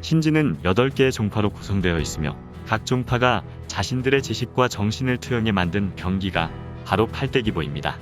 신지는 8개의 종파로 구성되어 있으며 각 종파가 자신들의 지식과 정신을 투영해 만든 병기가 바로 팔대기보입니다.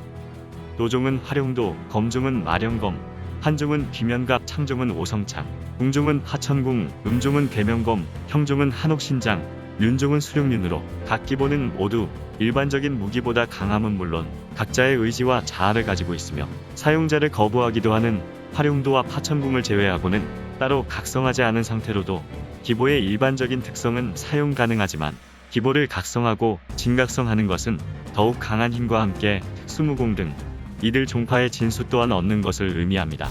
도종은 활용도, 검종은 마령검, 한종은 비면갑, 창종은 오성창, 궁종은 하천궁, 음종은 계명검, 형종은 한옥신장, 윤종은 수룡윤으로 각 기보는 모두 일반적인 무기보다 강함은 물론 각자의 의지와 자아를 가지고 있으며 사용자를 거부하기도 하는 활용도와 파천궁을 제외하고는 따로 각성하지 않은 상태로도 기보의 일반적인 특성은 사용 가능하지만 기보를 각성하고 진각성하는 것은 더욱 강한 힘과 함께 특수무공 등 이들 종파의 진수 또한 얻는 것을 의미합니다.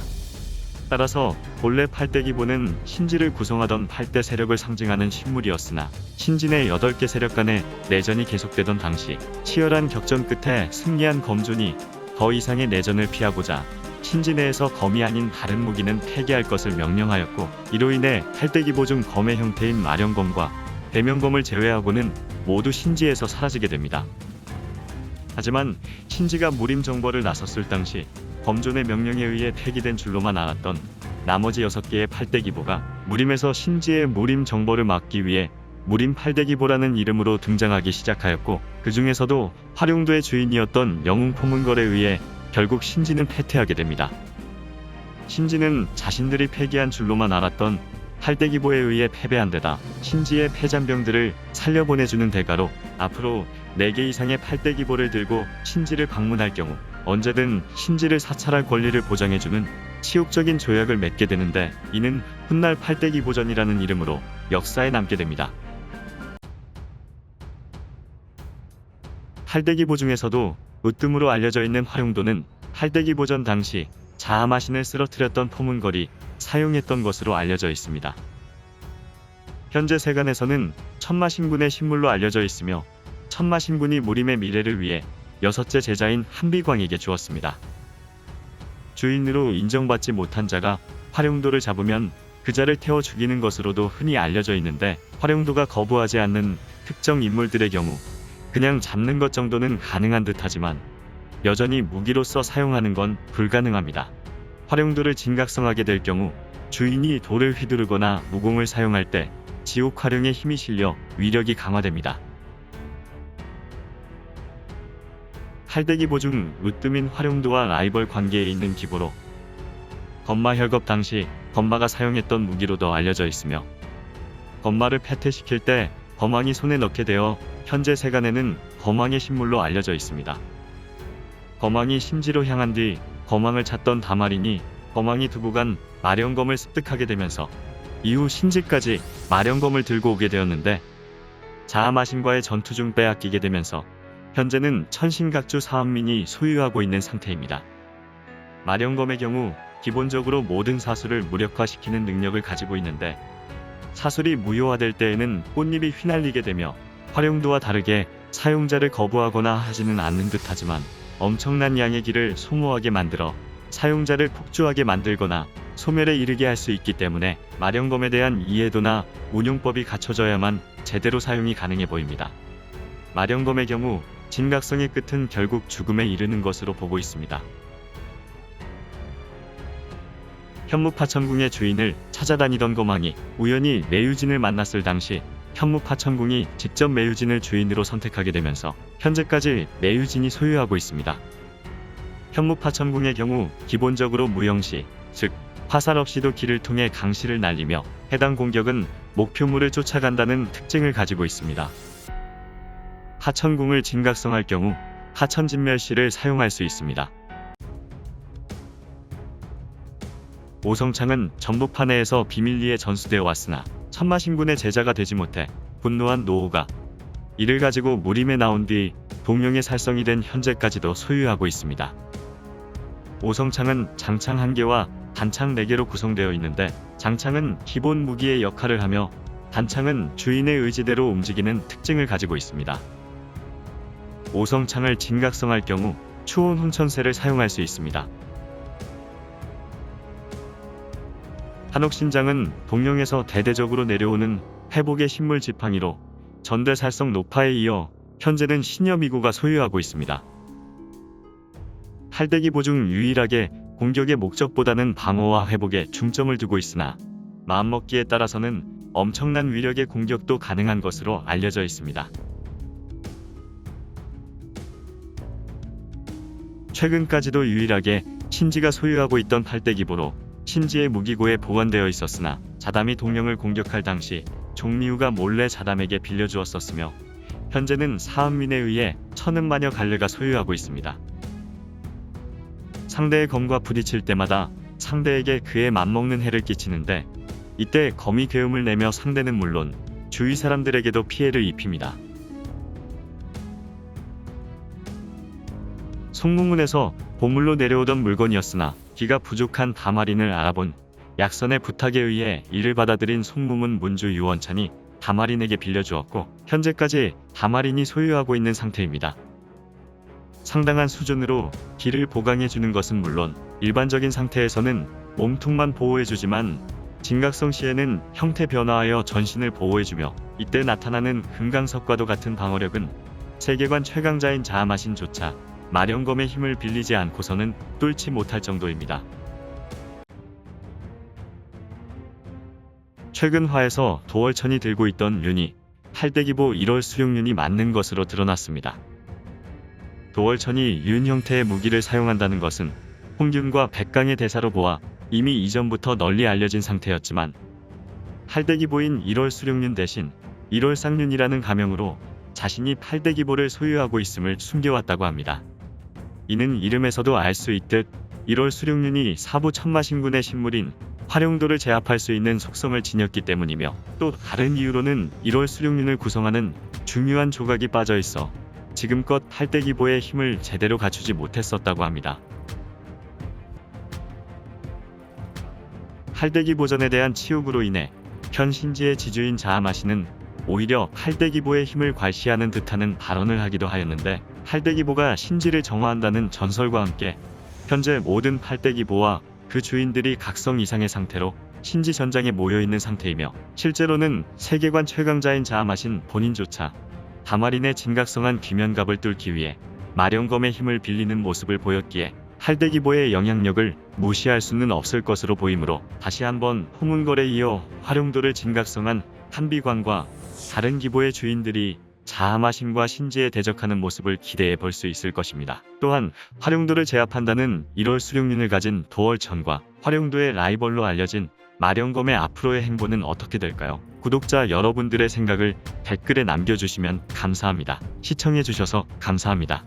따라서 본래 팔대기보는 신지를 구성하던 8대 세력을 상징하는 신물이었으나 신지 내 8개 세력 간의 내전이 계속되던 당시 치열한 격전 끝에 승리한 검존이 더 이상의 내전을 피하고자 신지 내에서 검이 아닌 다른 무기는 폐기할 것을 명령하였고, 이로 인해 팔대기보 중 검의 형태인 마령검과 대명검을 제외하고는 모두 신지에서 사라지게 됩니다. 하지만 신지가 무림 정벌을 나섰을 당시 검존의 명령에 의해 폐기된 줄로만 알았던 나머지 6개의 팔대기보가 무림에서 신지의 무림 정벌을 막기 위해 무림 팔대기보라는 이름으로 등장하기 시작하였고, 그 중에서도 활용도의 주인이었던 영웅 포문걸에 의해 결국 신지는 패퇴하게 됩니다. 신지는 자신들이 폐기한 줄로만 알았던 팔대기보에 의해 패배한 데다 신지의 패잔병들을 살려보내주는 대가로 앞으로 4개 이상의 팔대기보를 들고 신지를 방문할 경우 언제든 신지를 사찰할 권리를 보장해주는 치욕적인 조약을 맺게 되는데, 이는 훗날 팔대기보전이라는 이름으로 역사에 남게 됩니다. 팔대기보 중에서도 으뜸으로 알려져 있는 활용도는 팔대기보전 당시 자아마신을 쓰러뜨렸던 포문걸이 사용했던 것으로 알려져 있습니다. 현재 세간에서는 천마신군의 신물로 알려져 있으며 천마신군이 무림의 미래를 위해 6째 제자인 한비광에게 주었습니다. 주인으로 인정받지 못한 자가 활용도를 잡으면 그 자를 태워 죽이는 것으로도 흔히 알려져 있는데, 활용도가 거부하지 않는 특정 인물들의 경우 그냥 잡는 것 정도는 가능한 듯하지만 여전히 무기로서 사용하는 건 불가능합니다. 활용도를 진각성하게 될 경우 주인이 돌을 휘두르거나 무공을 사용할 때 지옥 활용에 힘이 실려 위력이 강화됩니다. 팔대기보 중 으뜸인 활용도와 라이벌 관계에 있는 기보로 건마혈겁 당시 건마가 사용했던 무기로도 알려져 있으며, 건마를 패퇴시킬 때 검왕이 손에 넣게 되어 현재 세간에는 검왕의 신물로 알려져 있습니다. 검왕이 심지로 향한 뒤 검왕을 찾던 다마린이 검왕이 두고 간 마령검을 습득하게 되면서 이후 신지까지 마령검을 들고 오게 되었는데, 자아마신과의 전투 중 빼앗기게 되면서 현재는 천신각주 사은민이 소유하고 있는 상태입니다. 마령검의 경우 기본적으로 모든 사술을 무력화시키는 능력을 가지고 있는데, 사술이 무효화될 때에는 꽃잎이 휘날리게 되며 활용도와 다르게 사용자를 거부하거나 하지는 않는 듯하지만 엄청난 양의 기를 소모하게 만들어 사용자를 폭주하게 만들거나 소멸에 이르게 할 수 있기 때문에 마령검에 대한 이해도나 운용법이 갖춰져야만 제대로 사용이 가능해 보입니다. 마령검의 경우 진각성의 끝은 결국 죽음에 이르는 것으로 보고 있습니다. 현무파천궁의 주인을 찾아다니던 검왕이 우연히 매유진을 만났을 당시 현무파천궁이 직접 매유진을 주인으로 선택하게 되면서 현재까지 매유진이 소유하고 있습니다. 현무파천궁의 경우 기본적으로 무영시, 즉 화살 없이도 길을 통해 강시를 날리며 해당 공격은 목표물을 쫓아간다는 특징을 가지고 있습니다. 하천궁을 진각성할 경우 하천진멸시를 사용할 수 있습니다. 오성창은 전북파 내에서 비밀리에 전수되어 왔으나 천마신군의 제자가 되지 못해 분노한 노호가 이를 가지고 무림에 나온 뒤 동령의 살성이 된 현재까지도 소유하고 있습니다. 오성창은 장창 1개와 단창 4개로 구성되어 있는데, 장창은 기본 무기의 역할을 하며 단창은 주인의 의지대로 움직이는 특징을 가지고 있습니다. 오성창을 진각성할 경우 추온 훈천세를 사용할 수 있습니다. 한옥신장은 동령에서 대대적으로 내려오는 회복의 신물 지팡이로 전대살성 노파에 이어 현재는 신여미구가 소유하고 있습니다. 팔대기보 중 유일하게 공격의 목적보다는 방어와 회복에 중점을 두고 있으나 마음먹기에 따라서는 엄청난 위력의 공격도 가능한 것으로 알려져 있습니다. 최근까지도 유일하게 신지가 소유하고 있던 팔대기보로 신지의 무기고에 보관되어 있었으나 자담이 동령을 공격할 당시 종미우가 몰래 자담에게 빌려주었었으며 현재는 사은민에 의해 천은마녀 갈르가 소유하고 있습니다. 상대의 검과 부딪힐 때마다 상대에게 그에 맞먹는 해를 끼치는데 이때 검이 괴음을 내며 상대는 물론 주위 사람들에게도 피해를 입힙니다. 송무문에서 보물로 내려오던 물건이었으나 기가 부족한 다마린을 알아본 약선의 부탁에 의해 이를 받아들인 송무문 문주 유원찬이 다마린에게 빌려주었고 현재까지 다마린이 소유하고 있는 상태입니다. 상당한 수준으로 기를 보강해주는 것은 물론 일반적인 상태에서는 몸통만 보호해주지만 진각성 시에는 형태 변화하여 전신을 보호해주며 이때 나타나는 금강석과도 같은 방어력은 세계관 최강자인 자아마신조차 마령검의 힘을 빌리지 않고서는 뚫지 못할 정도입니다. 최근 화에서 도월천이 들고 있던 륜이 팔대기보 1월 수룡륜이 맞는 것으로 드러났습니다. 도월천이 륜 형태의 무기를 사용한다는 것은 홍균과 백강의 대사로 보아 이미 이전부터 널리 알려진 상태였지만 팔대기보인 1월 수룡륜 대신 1월 쌍륜이라는 가명으로 자신이 팔대기보를 소유하고 있음을 숨겨왔다고 합니다. 이는 이름에서도 알 수 있듯 1월 수룡륜이 사부 천마신군의 신물인 활용도를 제압할 수 있는 속성을 지녔기 때문이며 또 다른 이유로는 1월 수룡륜을 구성하는 중요한 조각이 빠져있어 지금껏 팔대기보의 힘을 제대로 갖추지 못했었다고 합니다. 팔대기보전에 대한 치욕으로 인해 현 신지의 지주인 자아마신은 오히려 팔대기보의 힘을 괄시하는 듯하는 발언을 하기도 하였는데 팔대기보가 신지를 정화한다는 전설과 함께 현재 모든 팔대기보와 그 주인들이 각성 이상의 상태로 신지 전장에 모여있는 상태이며 실제로는 세계관 최강자인 자아마신 본인조차 다마린의 진각성한 귀면갑을 뚫기 위해 마령검의 힘을 빌리는 모습을 보였기에 팔대기보의 영향력을 무시할 수는 없을 것으로 보이므로 다시 한번 홍은걸에 이어 활용도를 진각성한 한비관과 다른 기보의 주인들이 자아마신과 신지에 대적하는 모습을 기대해 볼 수 있을 것입니다. 또한 활용도를 제압한다는 1월 수룡륜을 가진 도월천과 활용도의 라이벌로 알려진 마령검의 앞으로의 행보는 어떻게 될까요? 구독자 여러분들의 생각을 댓글에 남겨주시면 감사합니다. 시청해주셔서 감사합니다.